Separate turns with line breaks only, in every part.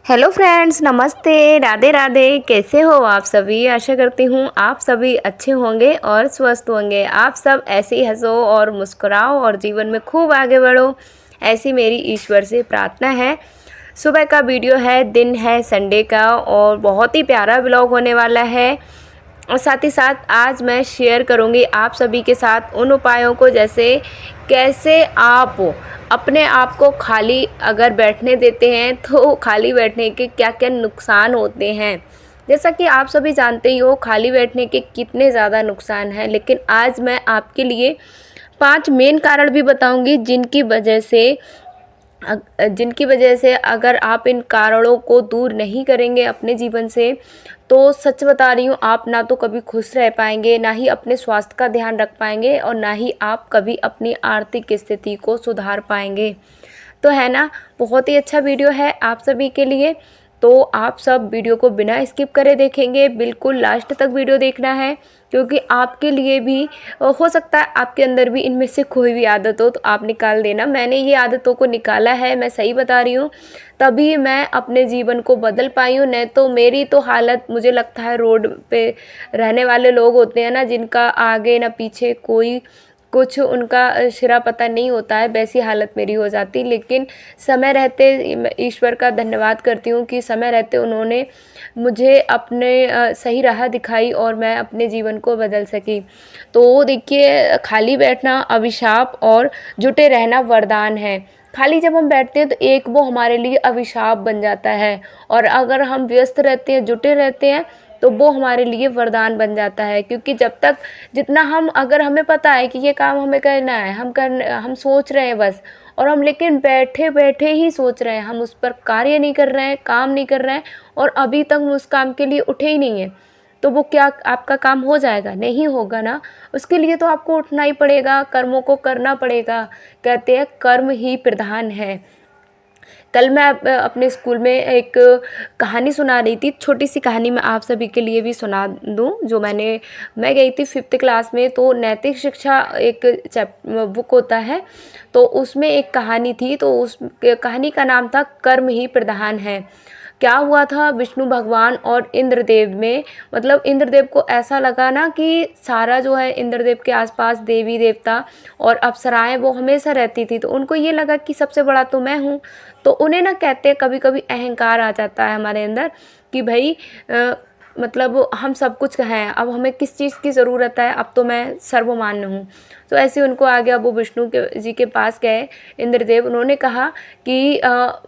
Hello friends, नमस्ते, राधे राधे। कैसे हो आप सभी? आशा करती हूँ आप सभी अच्छे होंगे और स्वस्थ होंगे। आप सब ऐसे ही हंसो और मुस्कुराओ और जीवन में खूब आगे बढ़ो, ऐसी मेरी ईश्वर से प्रार्थना है। सुबह का वीडियो है, दिन है संडे का और बहुत ही प्यारा ब्लॉग होने वाला है। और साथ ही साथ आज मैं शेयर करूंगी आप सभी के साथ उन उपायों को, जैसे कैसे आप अपने आप को खाली अगर बैठने देते हैं तो खाली बैठने के क्या क्या नुकसान होते हैं। जैसा कि आप सभी जानते ही हो, खाली बैठने के कितने ज़्यादा नुकसान हैं, लेकिन आज मैं आपके लिए 5 मेन कारण भी बताऊंगी जिनकी वजह से अगर आप इन कारणों को दूर नहीं करेंगे अपने जीवन से, तो सच बता रही हूँ, आप ना तो कभी खुश रह पाएंगे, ना ही अपने स्वास्थ्य का ध्यान रख पाएंगे और ना ही आप कभी अपनी आर्थिक स्थिति को सुधार पाएंगे। तो है ना, बहुत ही अच्छा वीडियो है आप सभी के लिए। तो आप सब वीडियो को बिना स्किप करे देखेंगे, बिल्कुल लास्ट तक वीडियो देखना है, क्योंकि आपके लिए भी हो सकता है आपके अंदर भी इनमें से कोई भी आदत हो तो आप निकाल देना। मैंने ये आदतों को निकाला है, मैं सही बता रही हूँ, तभी मैं अपने जीवन को बदल पाई हूँ। नहीं तो मेरी तो हालत, मुझे लगता है रोड पे रहने वाले लोग होते हैं ना, जिनका आगे ना पीछे कोई कुछ उनका सिरा पता नहीं होता है, वैसी हालत मेरी हो जाती। लेकिन समय रहते मैं ईश्वर का धन्यवाद करती हूँ कि समय रहते उन्होंने मुझे अपने सही राह दिखाई और मैं अपने जीवन को बदल सकी। तो देखिए, खाली बैठना अभिशाप और जुटे रहना वरदान है। खाली जब हम बैठते हैं तो एक वो हमारे लिए अभिशाप बन जाता है, और अगर हम व्यस्त रहते हैं, जुटे रहते हैं, तो वो हमारे लिए वरदान बन जाता है। क्योंकि जब तक जितना हम, अगर हमें पता है कि ये काम हमें करना है, हम सोच रहे हैं बस, और हम लेकिन बैठे बैठे ही सोच रहे हैं, हम उस पर कार्य नहीं कर रहे हैं, काम नहीं कर रहे हैं, और अभी तक हम उस काम के लिए उठे ही नहीं हैं, तो वो क्या आपका काम हो जाएगा? नहीं होगा ना। उसके लिए तो आपको उठना ही पड़ेगा, कर्मों को करना पड़ेगा। कहते हैं कर्म ही प्रधान है। कल मैं अपने स्कूल में एक कहानी सुना रही थी, छोटी सी कहानी मैं आप सभी के लिए भी सुना दूं। जो मैं गई थी 5th क्लास में, तो नैतिक शिक्षा एक बुक होता है, तो उसमें एक कहानी थी, तो उस कहानी का नाम था कर्म ही प्रधान है। क्या हुआ था, विष्णु भगवान और इंद्रदेव में, मतलब इंद्रदेव को ऐसा लगा ना कि सारा जो है इंद्रदेव के आसपास देवी देवता और अप्सराएं वो हमेशा रहती थी, तो उनको ये लगा कि सबसे बड़ा तो मैं हूँ। तो उन्हें ना, कहते हैं कभी कभी अहंकार आ जाता है हमारे अंदर कि भाई मतलब हम सब कुछ हैं, अब हमें किस चीज़ की ज़रूरत है, अब तो मैं सर्वमान्य हूँ। तो ऐसे उनको आ गया, वो विष्णु के जी के पास गए इंद्रदेव, उन्होंने कहा कि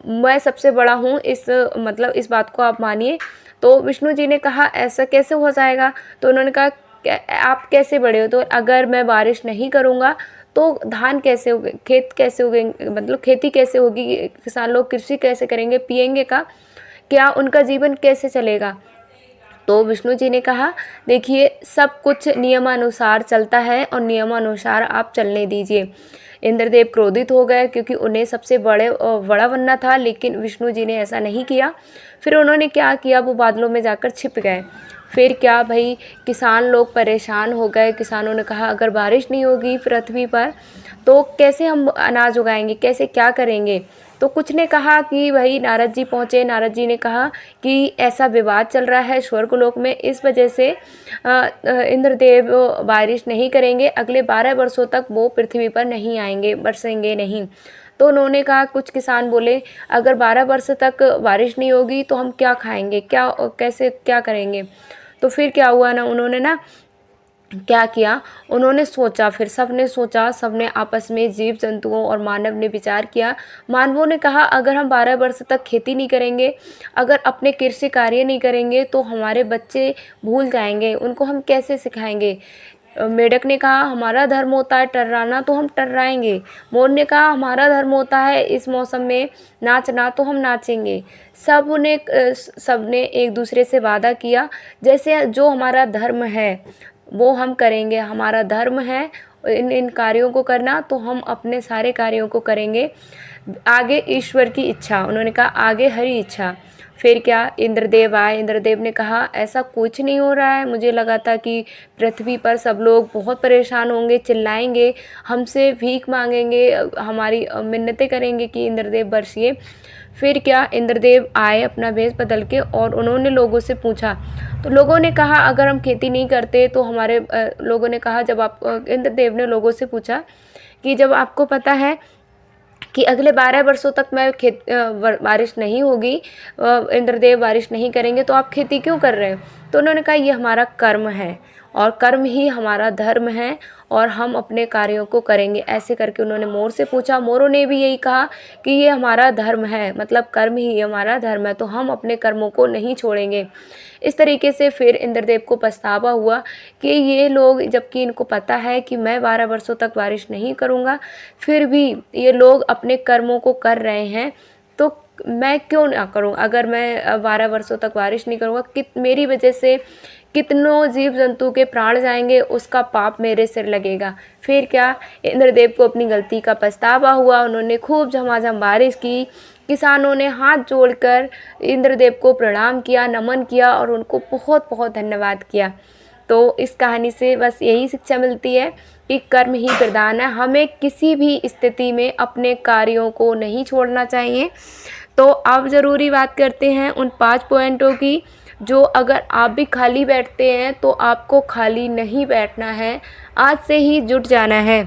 मैं सबसे बड़ा हूँ, मतलब इस बात को आप मानिए। तो विष्णु जी ने कहा ऐसा कैसे हो जाएगा? तो उन्होंने कहा आप कैसे बड़े हो? तो अगर मैं बारिश नहीं करूँगा तो धान कैसे उगे, खेत कैसे उगेंगे, मतलब खेती कैसे होगी, किसान लोग कृषि कैसे करेंगे, पिएंगे का क्या, उनका जीवन कैसे चलेगा? तो विष्णु जी ने कहा देखिए, सब कुछ नियमानुसार चलता है और नियमानुसार आप चलने दीजिए। इंद्रदेव क्रोधित हो गए, क्योंकि उन्हें सबसे बड़ा बनना था, लेकिन विष्णु जी ने ऐसा नहीं किया। फिर उन्होंने क्या किया, वो बादलों में जाकर छिप गए। फिर क्या भाई, किसान लोग परेशान हो गए। किसानों ने कहा अगर बारिश नहीं होगी पृथ्वी पर तो कैसे हम अनाज उगाएंगे, कैसे क्या करेंगे? तो कुछ ने कहा कि भाई, नारद जी पहुँचे, नारद जी ने कहा कि ऐसा विवाद चल रहा है स्वर्गलोक में, इस वजह से इंद्रदेव बारिश नहीं करेंगे, अगले 12 वर्षों तक वो पृथ्वी पर नहीं आएंगे, बरसेंगे नहीं। तो उन्होंने कहा, कुछ किसान बोले अगर 12 वर्ष तक बारिश नहीं होगी तो हम क्या खाएंगे, क्या कैसे क्या करेंगे? तो फिर क्या हुआ ना, उन्होंने ना क्या किया, उन्होंने सोचा, फिर सबने सोचा, सबने आपस में, जीव जंतुओं और मानव ने विचार किया। मानवों ने कहा अगर हम 12 वर्ष तक खेती नहीं करेंगे, अगर अपने कृषि कार्य नहीं करेंगे, तो हमारे बच्चे भूल जाएंगे, उनको हम कैसे सिखाएंगे? मेढक ने कहा हमारा धर्म होता है टर्राना, तो हम टर्राएंगे। मोर ने कहा हमारा धर्म होता है इस मौसम में नाचना, तो हम नाचेंगे। सबने एक दूसरे से वादा किया, जैसे जो हमारा धर्म है वो हम करेंगे, हमारा धर्म है इन इन कार्यों को करना, तो हम अपने सारे कार्यों को करेंगे। आगे ईश्वर की इच्छा, उन्होंने कहा आगे हरी इच्छा। फिर क्या, इंद्रदेव आए। इंद्रदेव ने कहा ऐसा कुछ नहीं हो रहा है, मुझे लगा था कि पृथ्वी पर सब लोग बहुत परेशान होंगे, चिल्लाएंगे, हमसे भीख मांगेंगे, हमारी मिन्नतें करेंगे कि इंद्रदेव बरसिए। फिर क्या, इंद्रदेव आए अपना भेष बदल के और उन्होंने लोगों से पूछा। तो लोगों ने कहा अगर हम खेती नहीं करते तो हमारे लोगों ने कहा, जब आप इंद्रदेव ने लोगों से पूछा कि जब आपको पता है कि अगले 12 वर्षों तक मैं बारिश नहीं होगी, इंद्रदेव बारिश नहीं करेंगे, तो आप खेती क्यों कर रहे हो? तो उन्होंने कहा ये हमारा कर्म है और कर्म ही हमारा धर्म है और हम अपने कार्यों को करेंगे। ऐसे करके उन्होंने मोर से पूछा। मोरों ने भी यही कहा कि ये हमारा धर्म है, मतलब कर्म ही हमारा धर्म है, तो हम अपने कर्मों को नहीं छोड़ेंगे। इस तरीके से फिर इंद्रदेव को पछतावा हुआ कि ये लोग, जबकि इनको पता है कि मैं 12 वर्षों तक बारिश नहीं करूँगा, फिर भी ये लोग अपने कर्मों को कर रहे हैं, तो मैं क्यों ना करूं? अगर मैं 12 वर्षों तक बारिश नहीं करूँगा, मेरी वजह से कितनों जीव जंतु के प्राण जाएंगे, उसका पाप मेरे सिर लगेगा। फिर क्या, इंद्रदेव को अपनी गलती का पछतावा हुआ। उन्होंने खूब झमाझम बारिश की। किसानों ने हाथ जोड़कर इंद्रदेव को प्रणाम किया, नमन किया और उनको बहुत बहुत धन्यवाद किया। तो इस कहानी से बस यही शिक्षा मिलती है कि कर्म ही प्रधान है, हमें किसी भी स्थिति में अपने कार्यों को नहीं छोड़ना चाहिए। तो अब ज़रूरी बात करते हैं उन 5 पॉइंटों की, जो अगर आप भी खाली बैठते हैं तो आपको खाली नहीं बैठना है, आज से ही जुट जाना है।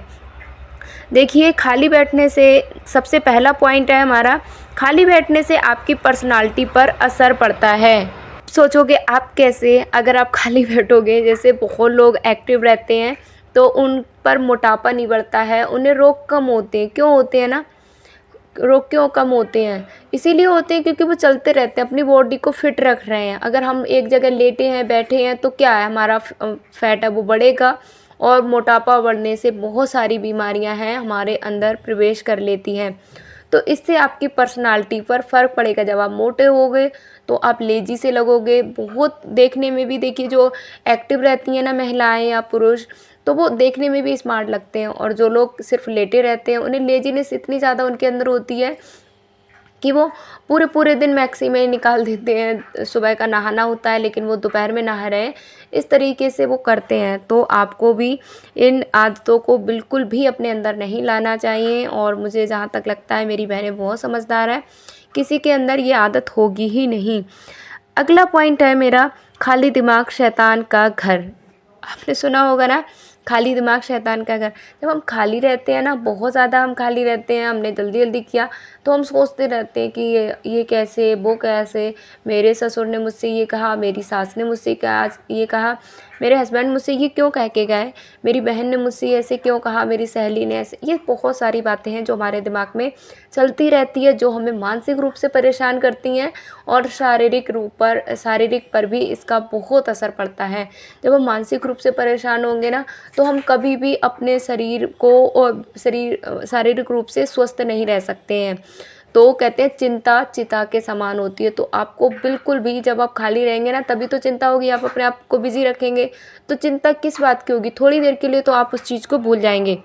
देखिए, खाली बैठने से सबसे पहला पॉइंट है हमारा, खाली बैठने से आपकी पर्सनालिटी पर असर पड़ता है। सोचोगे आप कैसे? अगर आप खाली बैठोगे, जैसे बहुत लोग एक्टिव रहते हैं तो उन पर मोटापा नहीं बढ़ता है, उन्हें रोग कम होते हैं। क्यों होते हैं ना? रोग क्यों कम होते हैं? इसीलिए होते हैं क्योंकि वो चलते रहते हैं, अपनी बॉडी को फिट रख रहे हैं। अगर हम एक जगह लेटे हैं, बैठे हैं, तो क्या है, हमारा फैट है वो बढ़ेगा और मोटापा बढ़ने से बहुत सारी बीमारियां हैं हमारे अंदर प्रवेश कर लेती हैं। तो इससे आपकी पर्सनालिटी पर फ़र्क पड़ेगा। जब आप मोटे होगे तो आप लेजी से लगोगे। बहुत देखने में भी, देखिए जो एक्टिव रहती हैं ना महिलाएं या पुरुष, तो वो देखने में भी स्मार्ट लगते हैं, और जो लोग सिर्फ लेटे रहते हैं उन्हें लेजीनेस इतनी ज़्यादा उनके अंदर होती है कि वो पूरे पूरे दिन मैक्सी में निकाल देते हैं। सुबह का नहाना होता है लेकिन वो दोपहर में नहा रहे हैं, इस तरीके से वो करते हैं। तो आपको भी इन आदतों को बिल्कुल भी अपने अंदर नहीं लाना चाहिए, और मुझे जहाँ तक लगता है मेरी बहनें बहुत समझदार है, किसी के अंदर ये आदत होगी ही नहीं। अगला पॉइंट है मेरा, खाली दिमाग शैतान का घर। आपने सुना होगा ना, खाली दिमाग शैतान का घर। जब हम खाली रहते हैं ना, बहुत ज़्यादा हम खाली रहते हैं, हमने जल्दी जल्दी किया, तो हम सोचते रहते हैं कि ये कैसे, वो कैसे, मेरे ससुर ने मुझसे ये कहा, मेरी सास ने मुझसे ये कहा, मेरे हस्बैंड मुझसे ये क्यों कह के गए, मेरी बहन ने मुझसे ऐसे क्यों कहा, मेरी सहेली ने ऐसे। ये बहुत सारी बातें हैं जो हमारे दिमाग में चलती रहती है, जो हमें मानसिक रूप से परेशान करती हैं और शारीरिक पर भी इसका बहुत असर पड़ता है। जब हम मानसिक रूप से परेशान होंगे ना, तो हम कभी भी अपने शरीर को और शारीरिक रूप से स्वस्थ नहीं रह सकते हैं। तो कहते हैं चिंता चिता के समान होती है। तो आपको बिल्कुल भी, जब आप खाली रहेंगे ना, तभी तो चिंता होगी, आप अपने आप को बिजी रखेंगे तो चिंता किस बात की होगी? थोड़ी देर के लिए तो आप उस चीज़ को भूल जाएंगे।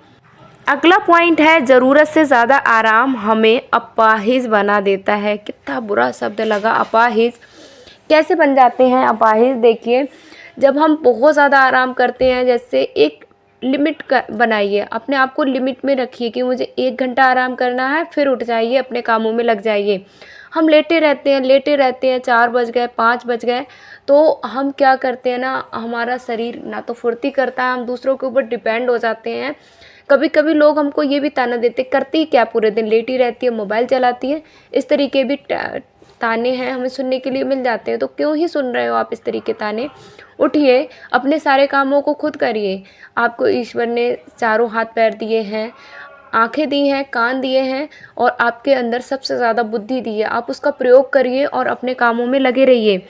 अगला पॉइंट है, ज़रूरत से ज़्यादा आराम हमें अपाहिज बना देता है। कितना बुरा शब्द लगा, अपाहिज। कैसे बन जाते हैं अपाहिज? देखिए, जब हम बहुत ज़्यादा आराम करते हैं, जैसे एक लिमिट बनाइए, अपने आप को लिमिट में रखिए कि मुझे 1 घंटा आराम करना है, फिर उठ जाइए, अपने कामों में लग जाइए। हम लेटे रहते हैं 4 बज गए, 5 बज गए, तो हम क्या करते हैं ना, हमारा शरीर ना तो फुर्ती करता है, हम दूसरों के ऊपर डिपेंड हो जाते हैं। कभी कभी लोग हमको ये भी ताना देते, करती क्या पूरे दिन, लेटी रहती है, मोबाइल चलाती है। इस तरीके भी ताने हैं हमें सुनने के लिए मिल जाते हैं। तो क्यों ही सुन रहे हो आप इस तरीके ताने? उठिए, अपने सारे कामों को खुद करिए। आपको ईश्वर ने चारों हाथ पैर दिए हैं, आंखें दी हैं, कान दिए हैं, और आपके अंदर सबसे ज़्यादा बुद्धि दी है। आप उसका प्रयोग करिए और अपने कामों में लगे रहिए,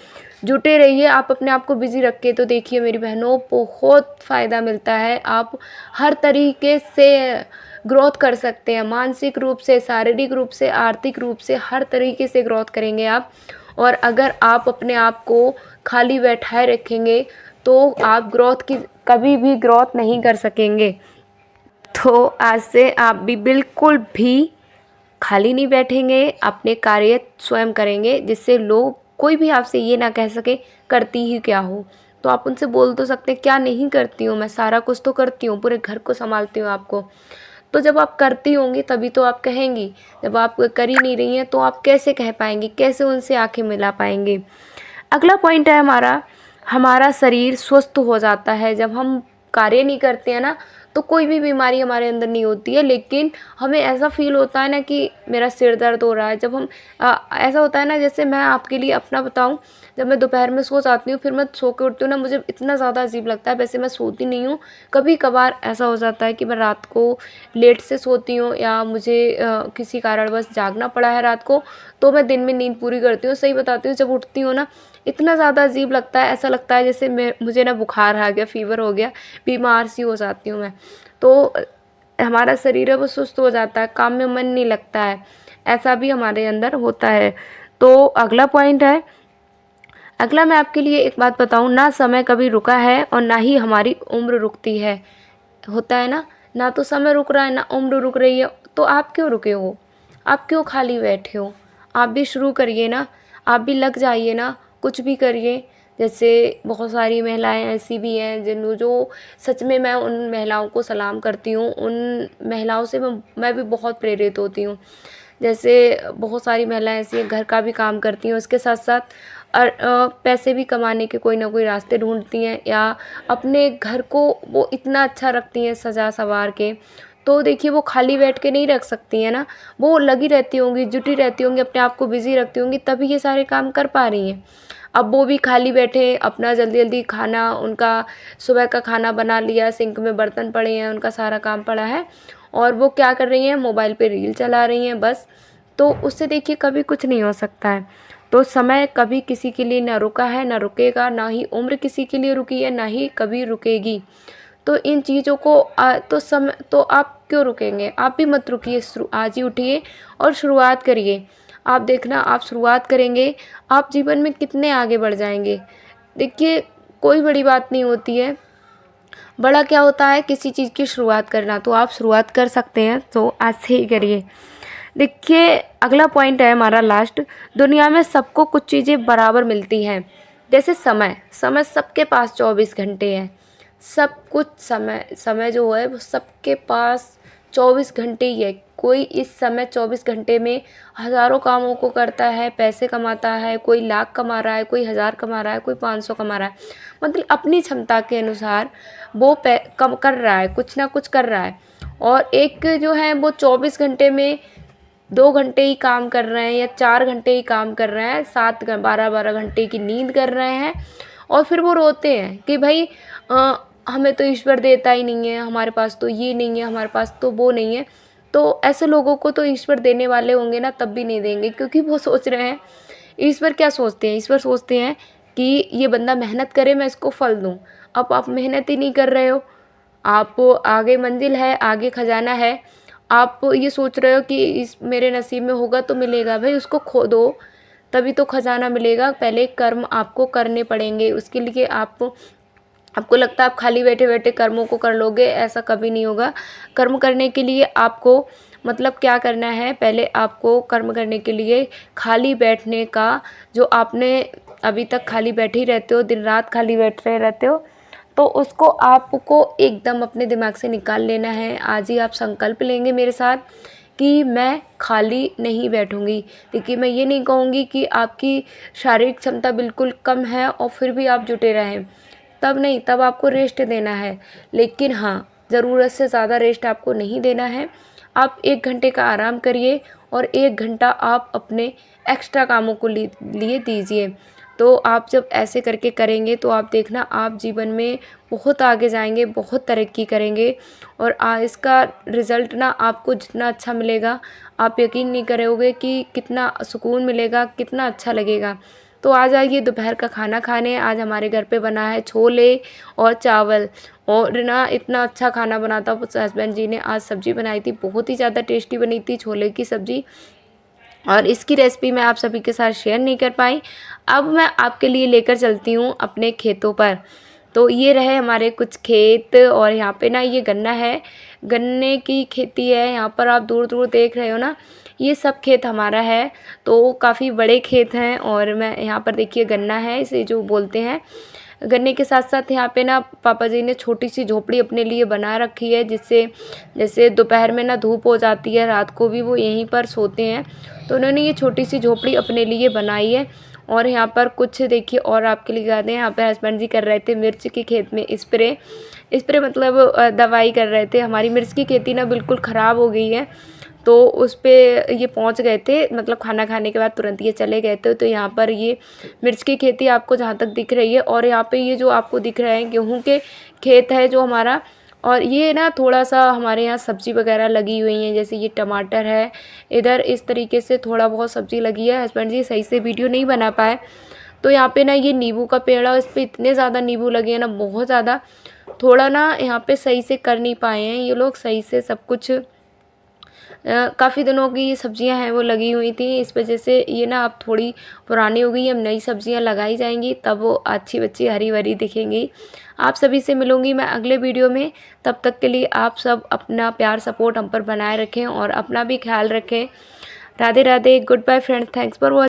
जुटे रहिए। आप अपने आप को बिजी रख के, तो देखिए मेरी बहनों, बहुत फ़ायदा मिलता है। आप हर तरीके से ग्रोथ कर सकते हैं, मानसिक रूप से, शारीरिक रूप से, आर्थिक रूप से, हर तरीके से ग्रोथ करेंगे आप। और अगर आप अपने आप को खाली बैठाए रखेंगे तो आप कभी भी ग्रोथ नहीं कर सकेंगे। तो आज से आप भी बिल्कुल भी खाली नहीं बैठेंगे, अपने कार्य स्वयं करेंगे, जिससे लोग कोई भी आपसे ये ना कह सके करती ही क्या हो। तो आप उनसे बोल तो सकते हैं, क्या नहीं करती हूँ मैं, सारा कुछ तो करती हूँ, पूरे घर को संभालती हूँ आपको। तो जब आप करती होंगी तभी तो आप कहेंगी, जब आप कर ही नहीं रही हैं तो आप कैसे कह पाएंगी, कैसे उनसे आंखें मिला पाएंगे। अगला पॉइंट है हमारा, हमारा शरीर स्वस्थ हो जाता है जब हम कार्य नहीं करते हैं ना, तो कोई भी बीमारी हमारे अंदर नहीं होती है, लेकिन हमें ऐसा फील होता है ना कि मेरा सिर दर्द हो रहा है। जब हम ऐसा होता है ना, जैसे मैं आपके लिए अपना बताऊं, जब मैं दोपहर में सो जाती हूँ फिर मैं सो के उठती हूँ ना, मुझे इतना ज़्यादा अजीब लगता है। वैसे मैं सोती नहीं हूँ, कभी कभार ऐसा हो जाता है कि मैं रात को लेट से सोती हूँ या मुझे किसी कारणवश जागना पड़ा है रात को, तो मैं दिन में नींद पूरी करती हूँ। सही बताती हूँ, जब उठती हूँ ना इतना ज़्यादा अजीब लगता है, ऐसा लगता है जैसे मुझे ना बुखार आ गया, फीवर हो गया, बीमार सी हो जाती हूँ मैं। तो हमारा शरीर है वो सुस्त हो जाता है, काम में मन नहीं लगता है, ऐसा भी हमारे अंदर होता है। तो अगला पॉइंट है, अगला मैं आपके लिए एक बात बताऊं, ना समय कभी रुका है और ना ही हमारी उम्र रुकती है। होता है ना तो समय रुक रहा है ना उम्र रुक रही है, तो आप क्यों रुके हो, आप क्यों खाली बैठे हो। आप भी शुरू करिए ना, आप भी लग जाइए ना, कुछ भी करिए। जैसे बहुत सारी महिलाएं ऐसी भी हैं जो सच में, मैं उन महिलाओं को सलाम करती हूँ, उन महिलाओं से मैं भी बहुत प्रेरित होती हूँ। जैसे बहुत सारी महिलाएं ऐसी हैं, घर का भी काम करती हैं, उसके साथ साथ पैसे भी कमाने के कोई ना कोई रास्ते ढूंढती हैं, या अपने घर को वो इतना अच्छा रखती हैं सजा सवार के। तो देखिए वो खाली बैठ के नहीं रख सकती हैं ना, वो लगी रहती होंगी, जुटी रहती होंगी, अपने आप को बिजी रखती होंगी, तभी ये सारे काम कर पा रही हैं। अब वो भी खाली बैठे अपना जल्दी जल्दी खाना, उनका सुबह का खाना बना लिया, सिंक में बर्तन पड़े हैं, उनका सारा काम पड़ा है, और वो क्या कर रही हैं, मोबाइल पे रील चला रही हैं बस। तो उससे देखिए कभी कुछ नहीं हो सकता है। तो समय कभी किसी के लिए ना रुका है ना रुकेगा, ना ही उम्र किसी के लिए रुकी है ना ही कभी रुकेगी। तो इन चीज़ों को तो आप क्यों रुकेंगे, आप भी मत रुकिए, आज ही उठिए और शुरुआत करिए। आप देखना, आप शुरुआत करेंगे, आप जीवन में कितने आगे बढ़ जाएंगे। देखिए कोई बड़ी बात नहीं होती है, बड़ा क्या होता है किसी चीज़ की शुरुआत करना। तो आप शुरुआत कर सकते हैं, तो आज से ही करिए। देखिए अगला पॉइंट है हमारा लास्ट, दुनिया में सबको कुछ चीज़ें बराबर मिलती हैं। जैसे समय, समय सबके पास 24 घंटे हैं, सब कुछ समय जो है वो सबके पास 24 घंटे ही है। कोई इस समय 24 घंटे में हज़ारों कामों को करता है, पैसे कमाता है, कोई लाख कमा रहा है, कोई 1000 कमा रहा है, कोई 500 कमा रहा है, मतलब अपनी क्षमता के अनुसार वो कम कर रहा है, कुछ ना कुछ कर रहा है। और एक जो है वो 24 घंटे में 2 घंटे ही काम कर रहे हैं या 4 घंटे ही काम कर रहे हैं, 12 घंटे की नींद कर रहे हैं, और फिर वो रोते हैं कि भाई हमें तो ईश्वर देता ही नहीं है, हमारे पास तो ये नहीं है, हमारे पास तो वो नहीं है। तो ऐसे लोगों को तो ईश्वर देने वाले होंगे ना तब भी नहीं देंगे, क्योंकि वो सोच रहे हैं, ईश्वर क्या सोचते हैं, ईश्वर सोचते हैं कि ये बंदा मेहनत करे, मैं इसको फल दूँ। अब आप मेहनत ही नहीं कर रहे हो, आप आगे मंजिल है, आगे खजाना है, आप ये सोच रहे हो कि इस मेरे नसीब में होगा तो मिलेगा। भाई उसको खो दो, तभी तो खजाना मिलेगा। पहले कर्म आपको करने पड़ेंगे, उसके लिए आपको लगता है आप खाली बैठे बैठे कर्मों को कर लोगे, ऐसा कभी नहीं होगा। कर्म करने के लिए आपको मतलब क्या करना है, पहले आपको कर्म करने के लिए खाली बैठने का, जो आपने अभी तक खाली बैठे ही रहते हो, दिन रात खाली बैठ रहे रहते हो, तो उसको आपको एकदम अपने दिमाग से निकाल लेना है। आज ही आप संकल्प लेंगे मेरे साथ कि मैं खाली नहीं बैठूंगी। देखिए मैं ये नहीं कहूँगी कि आपकी शारीरिक क्षमता बिल्कुल कम है और फिर भी आप जुटे रहें, तब नहीं, तब आपको रेस्ट देना है। लेकिन हाँ, ज़रूरत से ज़्यादा रेस्ट आपको नहीं देना है। आप 1 घंटे का आराम करिए और 1 घंटा आप अपने एक्स्ट्रा कामों को लिए दीजिए। तो आप जब ऐसे करके करेंगे तो आप देखना आप जीवन में बहुत आगे जाएंगे, बहुत तरक्की करेंगे, और इसका रिज़ल्ट ना आपको जितना अच्छा मिलेगा, आप यकीन नहीं करोगे कि कितना सुकून मिलेगा, कितना अच्छा लगेगा। तो आ जाइए दोपहर का खाना खाने। आज हमारे घर पे बना है छोले और चावल, और ना इतना अच्छा खाना बना था, हस्बैंड जी ने आज सब्ज़ी बनाई थी, बहुत ही ज़्यादा टेस्टी बनी थी छोले की सब्ज़ी, और इसकी रेसिपी मैं आप सभी के साथ शेयर नहीं कर पाई। अब मैं आपके लिए लेकर चलती हूँ अपने खेतों पर। तो ये रहे हमारे कुछ खेत, और यहाँ पे ना ये गन्ना है, गन्ने की खेती है। यहाँ पर आप दूर दूर देख रहे हो ना, ये सब खेत हमारा है। तो काफ़ी बड़े खेत हैं और मैं यहाँ पर देखिए गन्ना है इसे जो बोलते हैं। गन्ने के साथ साथ यहाँ पे ना पापा जी ने छोटी सी झोपड़ी अपने लिए बना रखी है, जिससे जैसे दोपहर में ना धूप हो जाती है, रात को भी वो यहीं पर सोते हैं। तो उन्होंने ये छोटी सी झोपड़ी अपने लिए बनाई है। और यहाँ पर कुछ देखिए और आपके लिए बता दें, यहाँ पर हस्बैंड जी कर रहे थे मिर्च के खेत में स्प्रे। स्प्रे मतलब दवाई कर रहे थे। हमारी मिर्च की खेती ना बिल्कुल ख़राब हो गई है, तो उस पे ये पहुंच गए थे, मतलब खाना खाने के बाद तुरंत ये चले गए थे। तो यहाँ पर ये मिर्च की खेती आपको जहाँ तक दिख रही है, और यहाँ पे ये जो आपको दिख रहा है गेहूं के खेत है जो हमारा। और ये ना थोड़ा सा हमारे यहाँ सब्ज़ी वगैरह लगी हुई हैं, जैसे ये टमाटर है, इधर इस तरीके से थोड़ा बहुत सब्ज़ी लगी है। हस्बैंड जी सही से वीडियो नहीं बना पाए। तो यहाँ पे ना ये नींबू का पेड़ है, इस पर इतने ज़्यादा नींबू लगे हैं ना, बहुत ज़्यादा। थोड़ा ना यहाँ पे सही से कर नहीं पाए हैं ये लोग सही से सब कुछ। काफ़ी दिनों की ये सब्जियां हैं वो लगी हुई थी, इस वजह से ये ना अब थोड़ी पुरानी हो गई। अब नई सब्जियां लगाई जाएंगी तब वो अच्छी बच्ची हरी भरी दिखेंगी। आप सभी से मिलूंगी मैं अगले वीडियो में। तब तक के लिए आप सब अपना प्यार सपोर्ट हम पर बनाए रखें और अपना भी ख्याल रखें। Radhe Radhe, goodbye friends, thanks for watching.